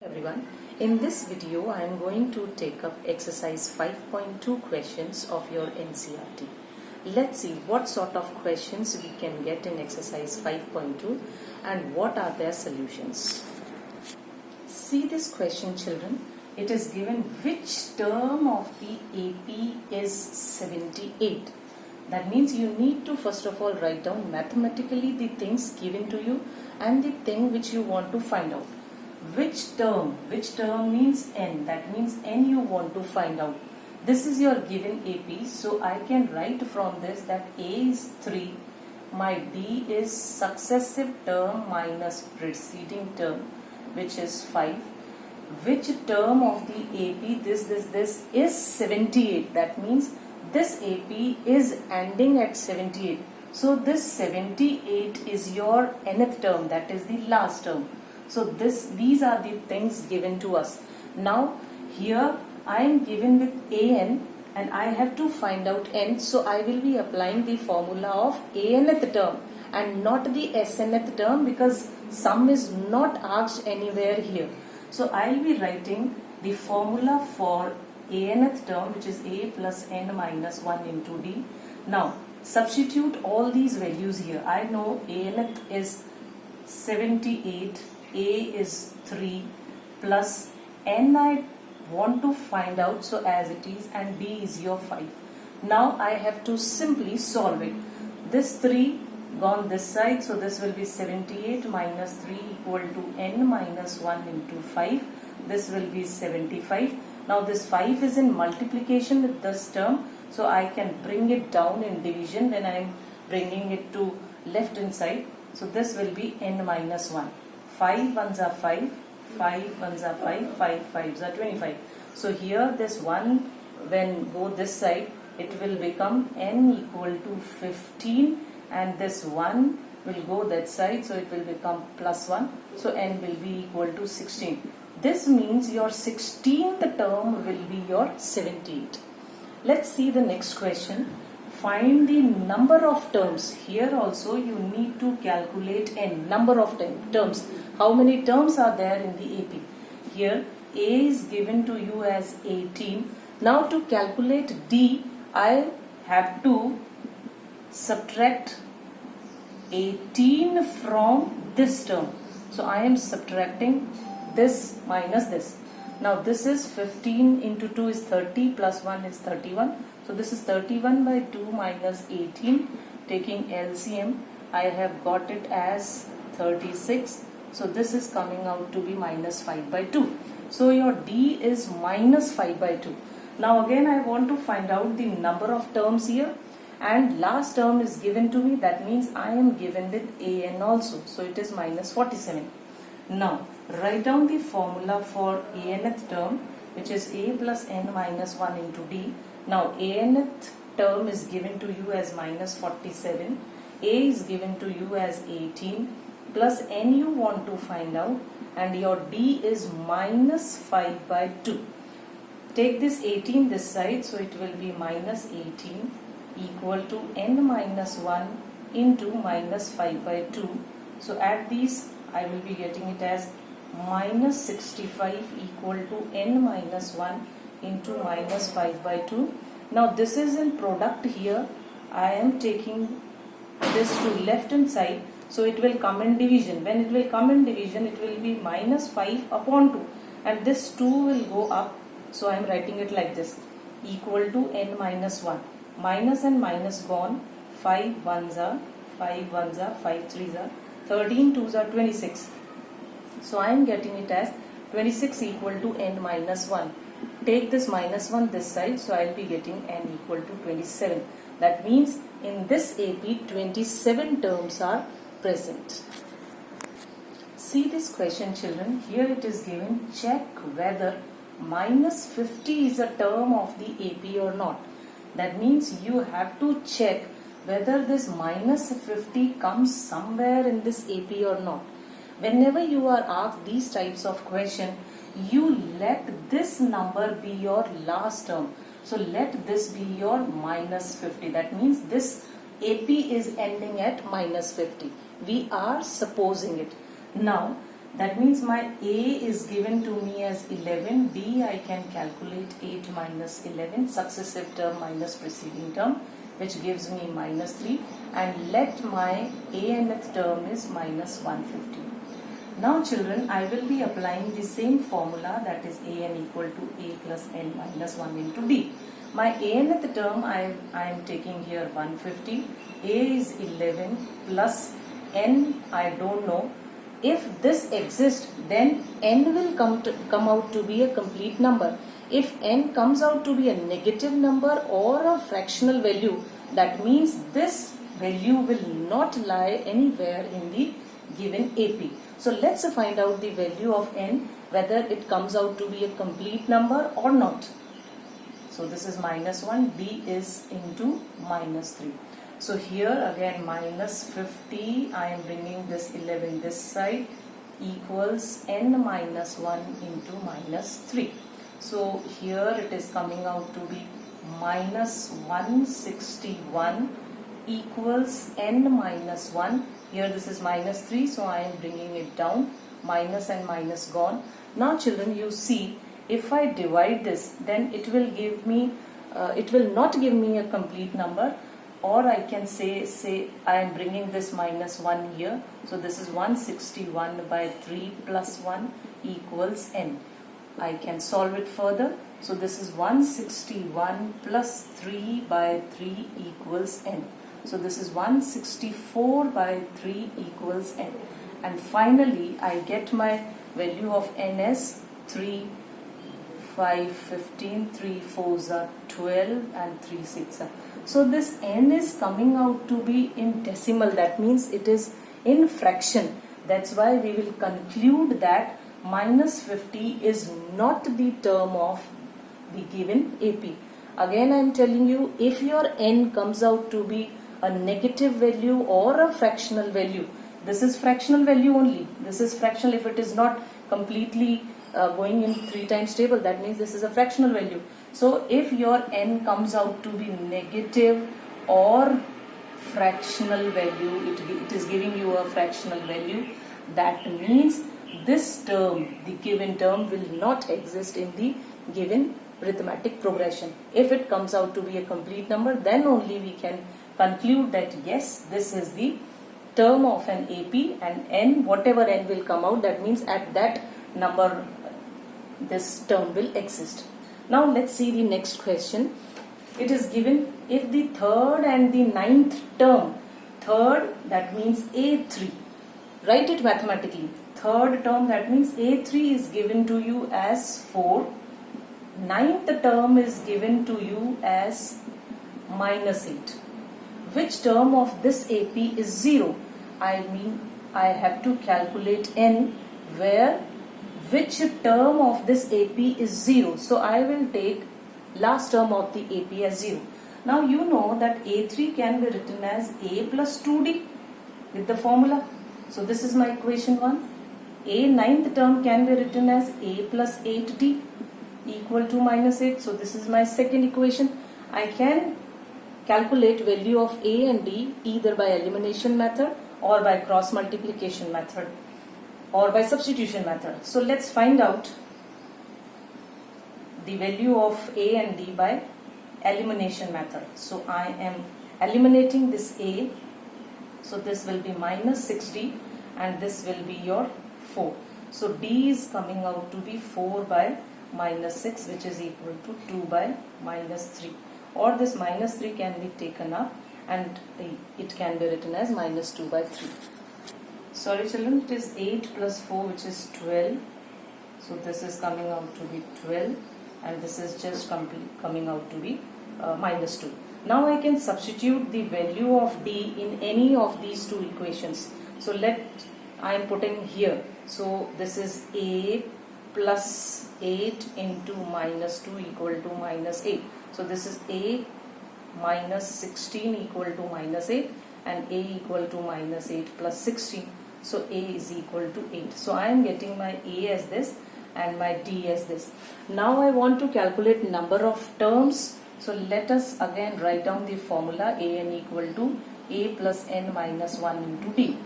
everyone. In this video, I am going to take up exercise 5.2 questions of your NCERT. Let's see what sort of questions we can get in exercise 5.2 and what are their solutions. See this question, children. It is given which term of the AP is 78. That means you need to first of all write down mathematically the things given to you and the thing which you want to find out. Which term means n, that means n you want to find out. This is your given AP, so I can write from this that A is 3, my D is successive term minus preceding term, which is 5. Which term of the AP, this is 78, that means this AP is ending at 78. So this 78 is your nth term, that is the last term. So these are the things given to us. Now here I am given with an and I have to find out n. So I will be applying the formula of anth term and not the snth term because sum is not asked anywhere here. So I will be writing the formula for anth term, which is a plus n minus 1 into d. Now substitute all these values here. I know anth is 78, a is 3 plus n I want to find out, so as it is, and d is your 5. Now I have to simply solve it. This 3 gone this side, so this will be 78 minus 3 equal to n minus 1 into 5. This will be 75. Now this 5 is in multiplication with this term, so I can bring it down in division when I am bringing it to left hand side. So this will be n minus 1. 5 ones are 5, 5 ones are 5, 5 5s are 25. So here this 1 when go this side, it will become n equal to 15, and this 1 will go that side, so it will become plus 1. So n will be equal to 16. This means your 16th term will be your 78. Let's see the next question. Find the number of terms. Here also you need to calculate n, number of terms. How many terms are there in the AP? Here A is given to you as 18. Now to calculate D, I have to subtract 18 from this term. So I am subtracting this minus this. Now this is 15 into 2 is 30 plus 1 is 31. So this is 31 by 2 minus 18. Taking LCM, I have got it as 36. So this is coming out to be minus 5 by 2. So your D is minus 5 by 2. Now again I want to find out the number of terms here, and last term is given to me, that means I am given with an also. So it is minus 47. Now write down the formula for anth term, which is a plus n minus 1 into d. Now anth term is given to you as minus 47, a is given to you as 18, plus n you want to find out, and your d is minus 5 by 2. Take this 18 this side, so it will be minus 18 equal to n minus 1 into minus 5 by 2. So add these, I will be getting it as minus 65 equal to n minus 1 into minus 5 by 2. Now this is in product here. I am taking this to left hand side, so it will come in division. When it will come in division, it will be minus 5 upon 2, and this 2 will go up. So I am writing it like this, equal to n minus 1. Minus and minus gone. 5 ones are 5 ones are 5 3s are 13 2s are 26. So I am getting it as 26 equal to n minus 1. Take this minus 1 this side, so I will be getting n equal to 27. That means in this AP 27 terms are present. See this question, children. Here it is given, check whether minus 50 is a term of the AP or not. That means you have to check whether this minus 50 comes somewhere in this AP or not. Whenever you are asked these types of question, you let this number be your last term. So let this be your minus 50. That means this AP is ending at minus 50. We are supposing it. Now That means my A is given to me as 11, B I can calculate 8 minus 11, successive term minus preceding term, which gives me minus 3, and let my Anth term is minus 150. Now children, I will be applying the same formula, that is An equal to A plus N minus 1 into D. My Anth term I am taking here 150, A is 11 plus N I don't know. If this exists, then N will come out to be a complete number. If N comes out to be a negative number or a fractional value, that means this value will not lie anywhere in the given AP. So let's find out the value of N, whether it comes out to be a complete number or not. So this is minus 1, B is into minus 3. So here again minus 50, I am bringing this 11 this side, equals N minus 1 into minus 3. So here it is coming out to be minus 161 equals N minus 1. Here this is minus 3, so I am bringing it down, minus and minus gone. Now children, you see, if I divide this, then it will give me, it will not give me a complete number, or I can say I am bringing this minus 1 here. So this is 161 by 3 plus 1 equals N. I can solve it further. So this is 161 plus 3 by 3 equals N. So this is 164 by 3 equals N. And finally I get my value of N as 3, 5, 15, 3 4s are 12 and 3 6 are. So this N is coming out to be in decimal, that means it is in fraction. That's why we will conclude that minus 50 is not the term of the given AP. Again I am telling you, if your N comes out to be a negative value or a fractional value, this is fractional value only. This is fractional. If it is not completely going in 3 times table, that means this is a fractional value. So if your N comes out to be negative or fractional value, it is giving you a fractional value, that means this term, the given term, will not exist in the given arithmetic progression. If it comes out to be a complete number, then only we can conclude that yes, this is the term of an AP, and N, whatever N will come out, that means at that number this term will exist. Now let's see the next question. It is given, if the third and the ninth term, third that means A3, write it mathematically. Third term, that means A3 is given to you as 4, ninth term is given to you as minus 8. Which term of this AP is 0? I mean, I have to calculate N where which term of this AP is 0. So I will take last term of the AP as 0. Now you know that A3 can be written as A plus 2D with the formula. So this is my equation 1. A ninth term can be written as A plus 8D equal to minus 8. So this is my second equation. I can calculate value of A and D either by elimination method or by cross multiplication method or by substitution method. So let's find out the value of A and D by elimination method. So I am eliminating this A. So this will be minus 60 and this will be your 4. So D is coming out to be 4 by minus 6, which is equal to 2 by minus 3. Or this minus 3 can be taken up and it can be written as minus 2 by 3. Sorry children, it is 8 plus 4, which is 12. So this is coming out to be 12 and this is just coming out to be minus 2. Now I can substitute the value of D in any of these two equations. So I am putting here. So this is A plus 8 into minus 2 equal to minus 8. So this is A minus 16 equal to minus 8 and A equal to minus 8 plus 16. So A is equal to 8. So I am getting my A as this and my D as this. Now I want to calculate number of terms. So let us again write down the formula. A n equal to A plus n minus 1 into D.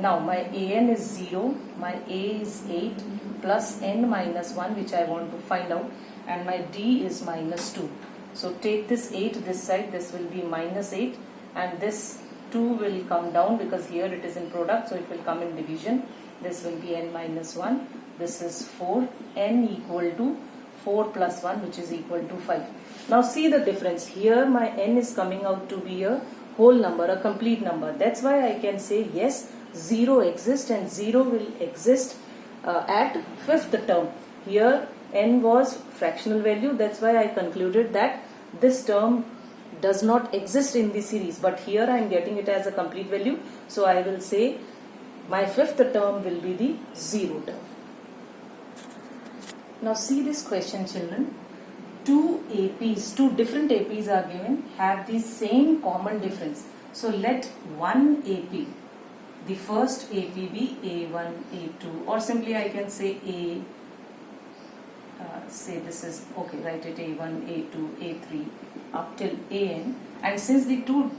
Now my an is 0, my a is 8 plus n minus 1, which I want to find out, and my d is minus 2. So take this 8 this side, this will be minus 8, and this 2 will come down because here it is in product, so it will come in division. This will be n minus 1, this is 4, n equal to 4 plus 1, which is equal to 5. Now see the difference. Here my n is coming out to be a whole number, a complete number. That's why I can say yes, 0 exists, and 0 will exist at fifth term. Here n was fractional value, that's why I concluded that this term does not exist in the series, but here I am getting it as a complete value, so I will say my fifth term will be the 0 term. Now see this question, children. Two different APs are given, have the same common difference. So let one AP, the first AP be A1, A2, or simply I can say say this is, okay, write it A1, A2, A3 up till AN, and since the two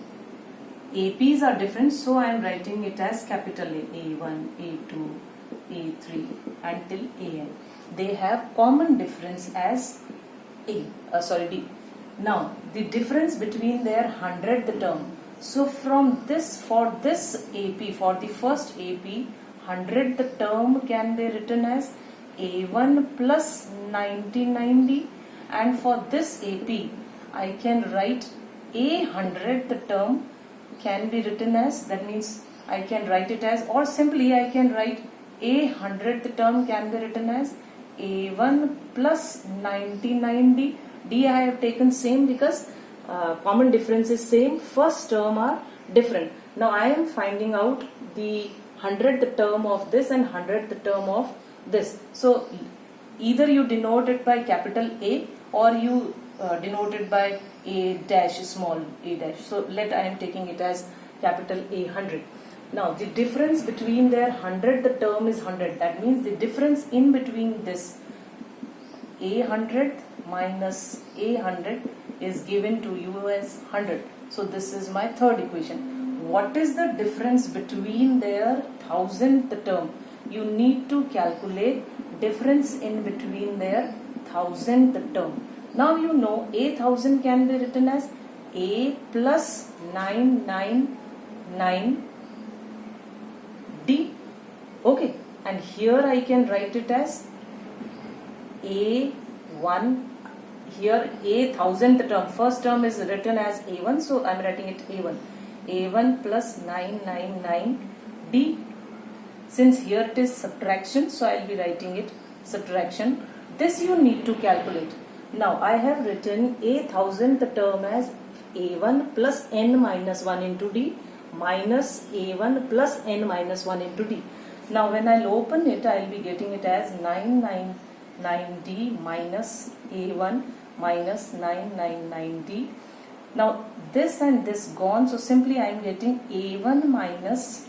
APs are different, so I am writing it as capital A1, A2, A3 until AN. They have common difference as D. Now the difference between their 100th term. So from this, for this AP, for the first AP, 100th term can be written as A1 plus 99D, and for this AP I can write A 100th term can be written as, that means I can write it as, or simply I can write A 100th term can be written as A1 plus 99D. D I have taken same because common difference is same, first term are different. Now I am finding out the 100th term of this and 100th term of this. So either you denote it by capital A or you denote it by A dash, small a dash. So I am taking it as capital A 100. Now the difference between their 100th term is 100. That means the difference in between this A 100 minus A 100 is given to you as 100. So this is my third equation. What is the difference between their 1000th term? You need to calculate difference in between their 1000th term. Now you know A 1000 can be written as A plus 999 D. Okay, and here I can write it as A1. Here A 1000th term, first term is written as A1, so I am writing it A1. A1 plus 999 D. Since here it is subtraction, so I will be writing it subtraction. This you need to calculate. Now I have written A 1000th term as A1 plus n minus 1 into D minus A1 plus n minus 1 into D. Now when I will open it, I will be getting it as 999D minus A1 minus 999D. Now this and this gone, so simply I am getting A1 minus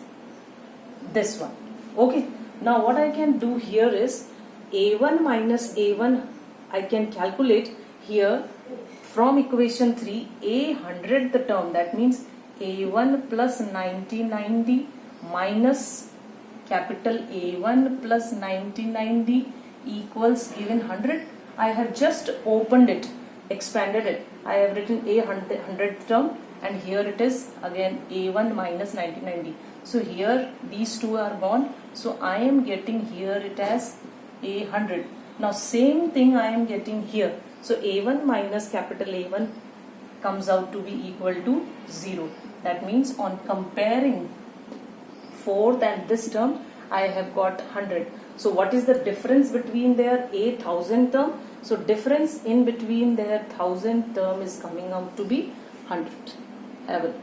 this one. Okay, now what I can do here is A1 minus A1 I can calculate here from equation 3 A 100th term, that means A1 plus 99D minus capital A1 plus 99D equals given 100. I have just opened it, expanded it. I have written A 100th term and here it is again A1 minus 99D. So here these two are gone. So I am getting here it as A 100. Now same thing I am getting here. So A1 minus capital A1 comes out to be equal to 0. That means on comparing fourth and this term, I have got 100. So what is the difference between their A 1000 term? So difference in between their 1000 term is coming out to be 100. Have a look.